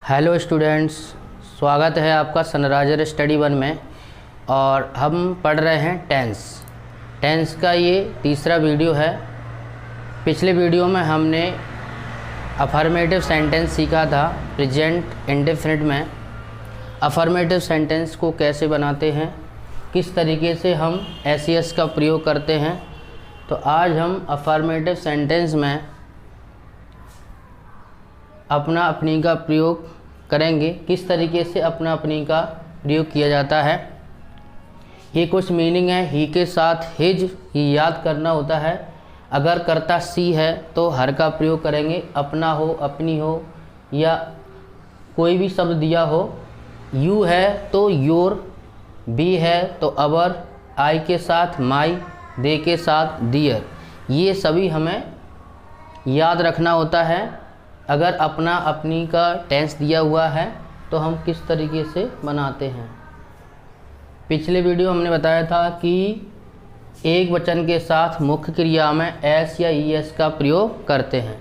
Hello students, स्वागत है आपका सनराइजर स्टडी वन में। और हम पढ़ रहे हैं टेंस का ये तीसरा वीडियो है। पिछले वीडियो में हमने अफर्मेटिव सेंटेंस सीखा था प्रेजेंट इंडेफिनिट में। अफर्मेटिव सेंटेंस को कैसे बनाते हैं, किस तरीके से हम एस का प्रयोग करते हैं। तो आज हम अफर्मेटिव सेंटेंस में अपना अपनी का प्रयोग करेंगे। किस तरीके से अपना अपनी का प्रयोग किया जाता है, ये कुछ मीनिंग है। ही के साथ हिज ये याद करना होता है। अगर कर्ता सी है तो हर का प्रयोग करेंगे, अपना हो, अपनी हो या कोई भी शब्द दिया हो। यू है तो योर, बी है तो अवर, आई के साथ माई, दे के साथ दियर। ये सभी हमें याद रखना होता है। अगर अपना अपनी का टेंस दिया हुआ है तो हम किस तरीके से बनाते हैं। पिछले वीडियो हमने बताया था कि एक वचन के साथ मुख्य क्रिया में एस या ईएस का प्रयोग करते हैं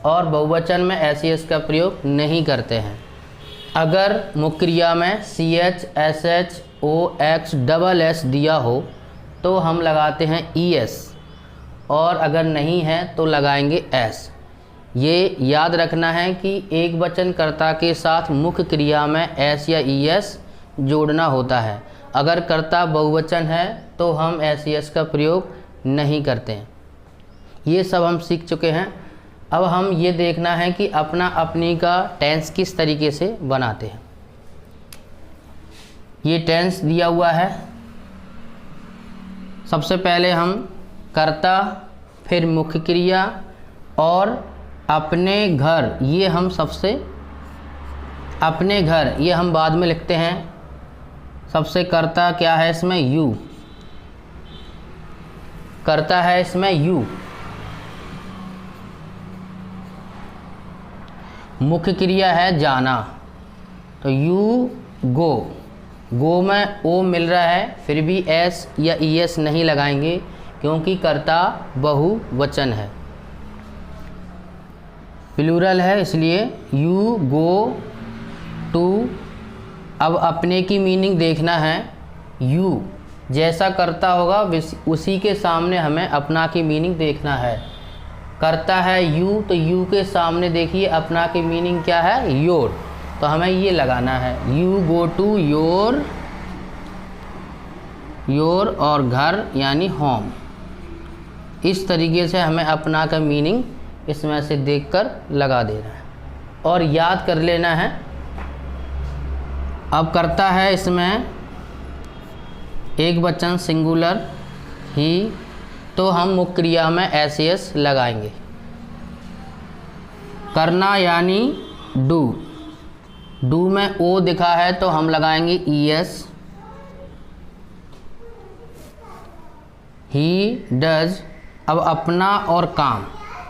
और बहुवचन में एस का प्रयोग नहीं करते हैं। अगर मुख्य क्रिया में CH, SH, OX, double S दिया हो तो हम लगाते हैं ES, और अगर नहीं है तो लगाएंगे S। ये याद रखना है कि एक वचन कर्ता के साथ मुख्य क्रिया में एस या ईएस जोड़ना होता है। अगर कर्ता बहुवचन है तो हम एस का प्रयोग नहीं करते हैं। ये सब हम सीख चुके हैं। अब हम ये देखना है कि अपना अपनी का टेंस किस तरीके से बनाते हैं। ये टेंस दिया हुआ है। सबसे पहले हम कर्ता, फिर मुख्य क्रिया और अपने घर, ये हम सबसे अपने घर ये हम बाद में लिखते हैं। सबसे कर्ता क्या है इसमें, यू। कर्ता है इसमें यू। मुख्य क्रिया है जाना, तो यू गो। गो में ओ मिल रहा है, फिर भी एस या ईएस नहीं लगाएंगे क्योंकि कर्ता बहुवचन है, प्लूरल है, इसलिए यू गो टू। अब अपने की मीनिंग देखना है। यू जैसा करता होगा उसी के सामने हमें अपना की मीनिंग देखना है। करता है यू तो यू के सामने देखिए अपना की मीनिंग क्या है, योर। तो हमें ये लगाना है, you go to your, your और घर यानी होम। इस तरीके से हमें अपना का मीनिंग इसमें से देखकर लगा देना है और याद कर लेना है। अब करता है इसमें एक वचन सिंगुलर ही, तो हम मुख्य क्रिया में एस लगाएंगे। करना यानी डू, डू में ओ दिखा है तो हम लगाएंगे ईएस। He does. अब अपना और काम,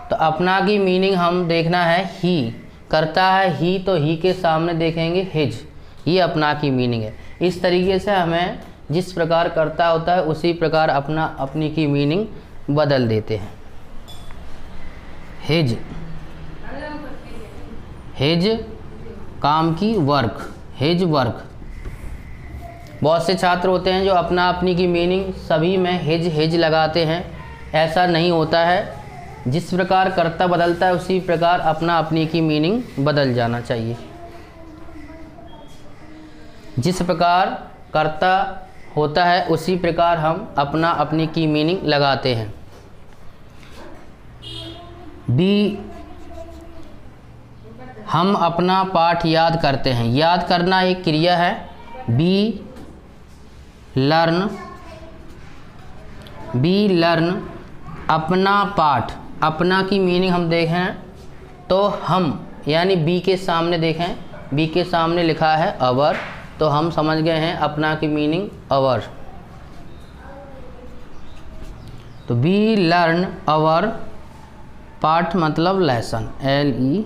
तो अपना की मीनिंग हम देखना है ही। करता है ही तो ही के सामने देखेंगे हिज, ये अपना की मीनिंग है। इस तरीके से हमें जिस प्रकार करता होता है उसी प्रकार अपना अपनी की मीनिंग बदल देते हैं। हिज, हिज काम की वर्क, हिज वर्क। बहुत से छात्र होते हैं जो अपना अपनी की मीनिंग सभी में हिज हिज लगाते हैं। ऐसा नहीं होता है। जिस प्रकार कर्ता बदलता है उसी प्रकार अपना अपनी की मीनिंग बदल जाना चाहिए। जिस प्रकार कर्ता होता है उसी प्रकार हम अपना अपनी की मीनिंग लगाते हैं। बी, हम अपना पाठ याद करते हैं। याद करना एक क्रिया है। बी लर्न, बी लर्न अपना पाठ। अपना की मीनिंग हम देखें तो हम यानी बी के सामने देखें, बी के सामने लिखा है अवर, तो हम समझ गए हैं अपना की मीनिंग अवर। तो बी लर्न अवर पाठ मतलब लेसन, LE।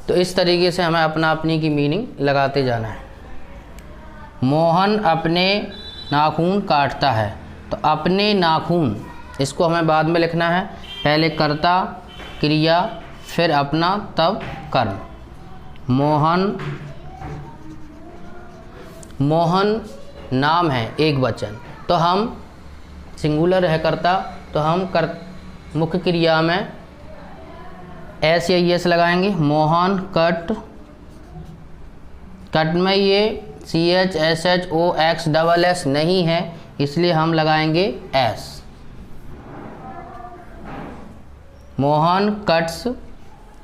तो इस तरीके से हमें अपना अपनी की मीनिंग लगाते जाना है। मोहन अपने नाखून काटता है, तो अपने नाखून इसको हमें बाद में लिखना है। पहले कर्ता, क्रिया, फिर अपना, तब कर्म। मोहन, मोहन नाम है एक वचन, तो हम सिंगुलर है कर्ता, तो हम मुख्य क्रिया में एस या एस लगाएंगे। मोहन कट, कट में ये CHSHOX नहीं है, इसलिए हम लगाएंगे एस। मोहन कट्स,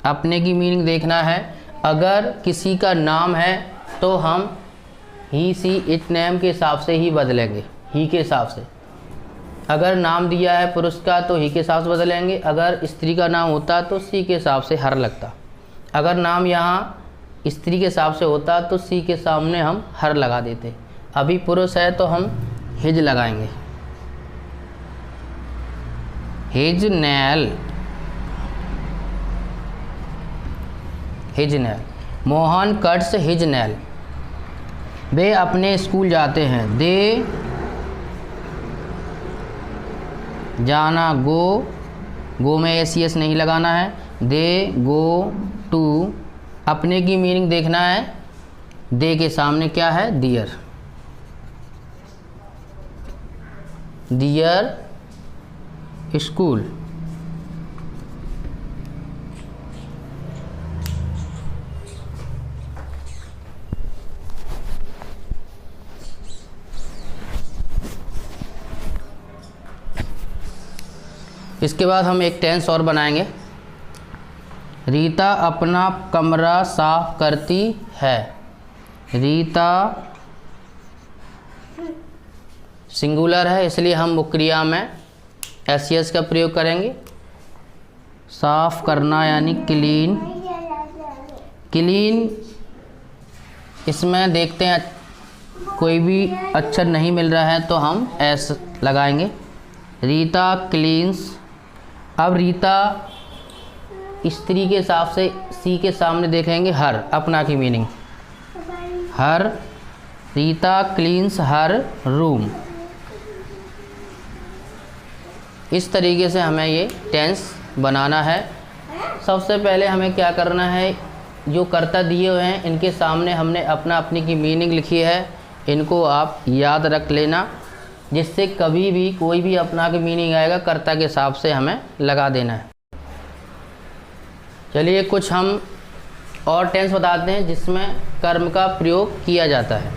अपने की मीनिंग देखना है। अगर किसी का नाम है तो हम ही, सी, इट, नेम के हिसाब से ही बदलेंगे, ही के हिसाब से। अगर नाम दिया है पुरुष का तो ही के हिसाब से बदलेंगे, अगर स्त्री का नाम होता तो सी के हिसाब से हर लगता। अगर नाम यहाँ स्त्री के हिसाब से होता तो सी के सामने हम हर लगा देते। अभी पुरुष है तो हम हिज लगाएंगे। His nail, his nail. Mohan cuts his nail. वे अपने स्कूल जाते हैं। दे, जाना, गो में एस नहीं लगाना है। दे गो टू, अपने की मीनिंग देखना है। दे के सामने क्या है? Dear, dear school. इसके बाद हम एक टेंस और बनाएंगे। रीता अपना कमरा साफ करती है। रीता सिंगुलर है, इसलिए हम मुख्य क्रिया में एस का प्रयोग करेंगे। साफ करना यानी क्लीन, क्लीन। इसमें देखते हैं कोई भी अक्षर नहीं मिल रहा है तो हम एस लगाएंगे। रीता क्लीन्स। अब रीता स्त्री के हिसाब से सी के सामने देखेंगे हर, अपना की मीनिंग हर। रीता क्लीन्स हर रूम। इस तरीके से हमें ये टेंस बनाना है। सबसे पहले हमें क्या करना है, जो कर्ता दिए हुए हैं इनके सामने हमने अपना अपनी की मीनिंग लिखी है, इनको आप याद रख लेना, जिससे कभी भी कोई भी अपना की मीनिंग आएगा कर्ता के हिसाब से हमें लगा देना है। चलिए कुछ हम और टेंस बताते हैं जिसमें कर्म का प्रयोग किया जाता है।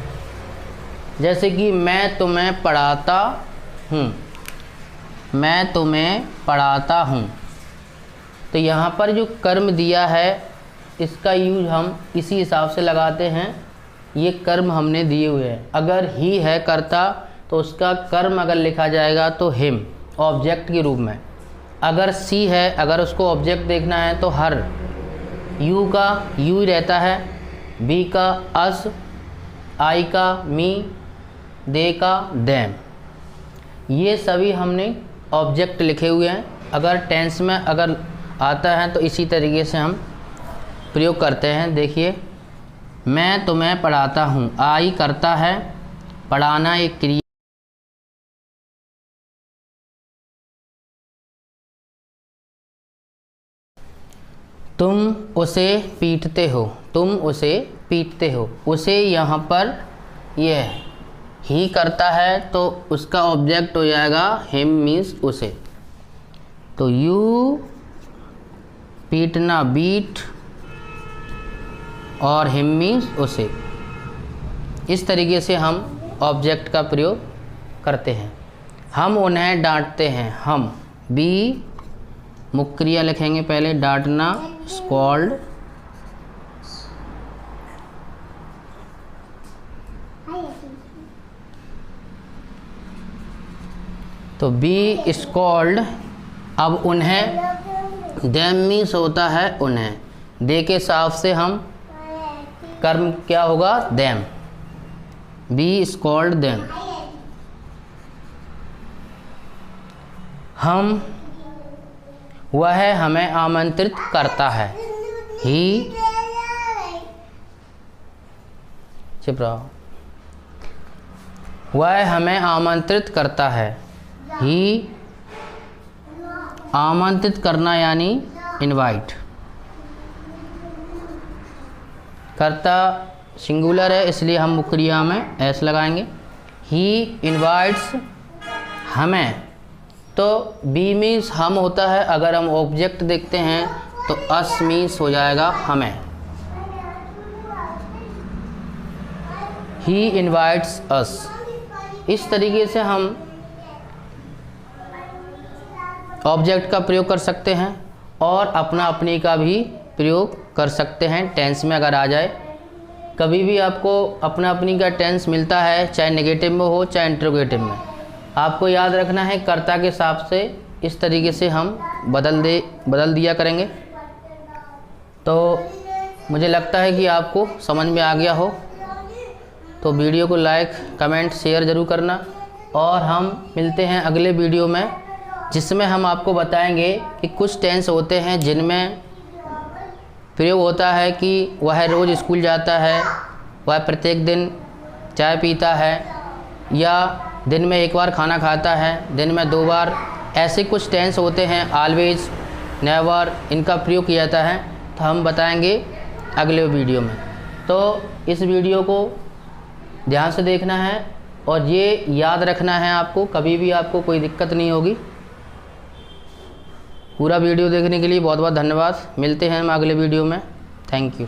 जैसे कि मैं तुम्हें पढ़ाता हूँ, मैं तुम्हें पढ़ाता हूँ। तो यहाँ पर जो कर्म दिया है इसका यूज हम इसी हिसाब से लगाते हैं। ये कर्म हमने दिए हुए हैं। अगर ही है कर्ता तो उसका कर्म अगर लिखा जाएगा तो हिम ऑब्जेक्ट के रूप में। अगर सी है, अगर उसको ऑब्जेक्ट देखना है तो हर। यू का यू ही रहता है, बी का अस, आई का मी, दे का देम। ये सभी हमने ऑब्जेक्ट लिखे हुए हैं। अगर टेंस में अगर आता है तो इसी तरीके से हम प्रयोग करते हैं। देखिए, मैं तुम्हें पढ़ाता हूँ, आई करता है, पढ़ाना एक क्रिया। तुम उसे पीटते हो, तुम उसे पीटते हो। उसे यहाँ पर यह ही करता है तो उसका ऑब्जेक्ट हो जाएगा हिम मीन्स उसे। तो यू पीटना बीट और हिम मीन्स उसे। इस तरीके से हम ऑब्जेक्ट का प्रयोग करते हैं। हम उन्हें डांटते हैं, हम बी मुख्य क्रिया लिखेंगे पहले, डांटना स्कॉल्ड। तो बी स्कॉल्ड। अब उन्हें देम मीन्स होता है उन्हें, दे के हिसाब से हम कर्म क्या होगा देम, बी स्कॉल्ड देम। हम वह हमें आमंत्रित करता है, ही चुप रहो, वह हमें आमंत्रित करता है, ही आमंत्रित करना यानी इनवाइट। कर्ता सिंगुलर है इसलिए हम मुख्य क्रिया में एस लगाएंगे। ही इनवाइट्स हमें, तो बी मीन्स हम होता है, अगर हम ऑब्जेक्ट देखते हैं तो अस मीन्स हो जाएगा हमें। ही इनवाइट्स अस। इस तरीके से हम ऑब्जेक्ट का प्रयोग कर सकते हैं और अपना अपनी का भी प्रयोग कर सकते हैं टेंस में अगर आ जाए। कभी भी आपको अपना अपनी का टेंस मिलता है, चाहे नेगेटिव में हो चाहे इंट्रोगेटिव में, आपको याद रखना है कर्ता के हिसाब से इस तरीके से हम बदल दिया करेंगे। तो मुझे लगता है कि आपको समझ में आ गया हो, तो वीडियो को लाइक कमेंट शेयर ज़रूर करना। और हम मिलते हैं अगले वीडियो में, जिसमें हम आपको बताएंगे कि कुछ टेंस होते हैं जिनमें प्रयोग होता है कि वह रोज़ स्कूल जाता है, वह प्रत्येक दिन चाय पीता है, या दिन में एक बार खाना खाता है, दिन में 2 बार। ऐसे कुछ टेंस होते हैं, ऑलवेज, नेवर, इनका प्रयोग किया जाता है। तो हम बताएंगे अगले वीडियो में। तो इस वीडियो को ध्यान से देखना है और ये याद रखना है आपको, कभी भी आपको कोई दिक्कत नहीं होगी। पूरा वीडियो देखने के लिए बहुत बहुत धन्यवाद। मिलते हैं हम अगले वीडियो में। Thank you.